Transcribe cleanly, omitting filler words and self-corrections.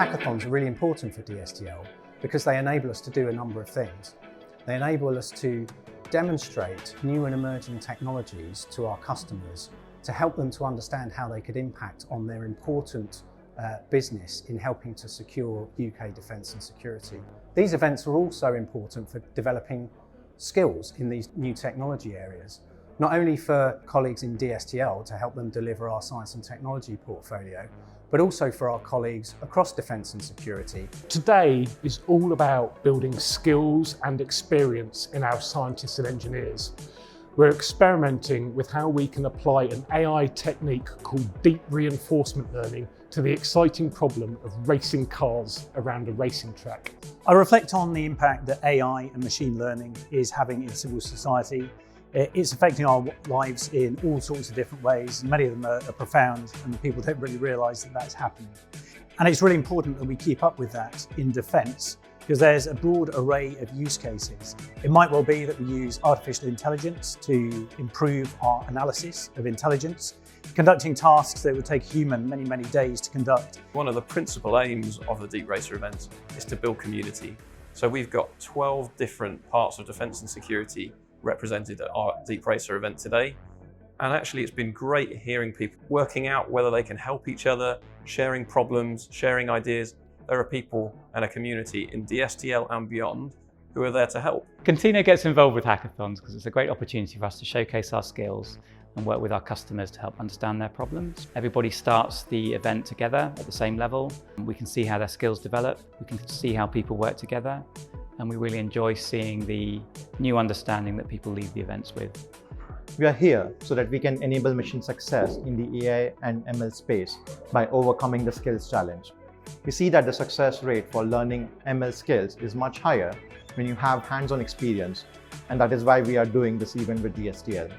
hackathons are really important for DSTL because they enable us to do a number of things. They enable us to demonstrate new and emerging technologies to our customers to help them to understand how they could impact on their important business in helping to secure UK defence and security. These events are also important for developing skills in these new technology areas, not only for colleagues in DSTL to help them deliver our science and technology portfolio, but also for our colleagues across defence and security. Today is all about building skills and experience in our scientists and engineers. We're experimenting with how we can apply an AI technique called deep reinforcement learning to the exciting problem of racing cars around a racing track. I reflect on the impact that AI and machine learning is having in civil society. It's affecting our lives in all sorts of different ways. Many of them are profound, and people don't really realise that that's happening. And it's really important that we keep up with that in defence, because there's a broad array of use cases. It might well be that we use artificial intelligence to improve our analysis of intelligence, conducting tasks that would take a human many, many days to conduct. One of the principal aims of the DeepRacer event is to build community. So we've got 12 different parts of defence and security represented at our DeepRacer event today. And actually it's been great hearing people working out whether they can help each other, sharing problems, sharing ideas. There are people and a community in DSTL and beyond who are there to help. Contino gets involved with hackathons because it's a great opportunity for us to showcase our skills and work with our customers to help understand their problems. Everybody starts the event together at the same level. We can see how their skills develop, we can see how people work together, and we really enjoy seeing the new understanding that people leave the events with. We are here so that we can enable mission success in the AI and ML space by overcoming the skills challenge. We see that the success rate for learning ML skills is much higher when you have hands-on experience, and that is why we are doing this event with DSTL.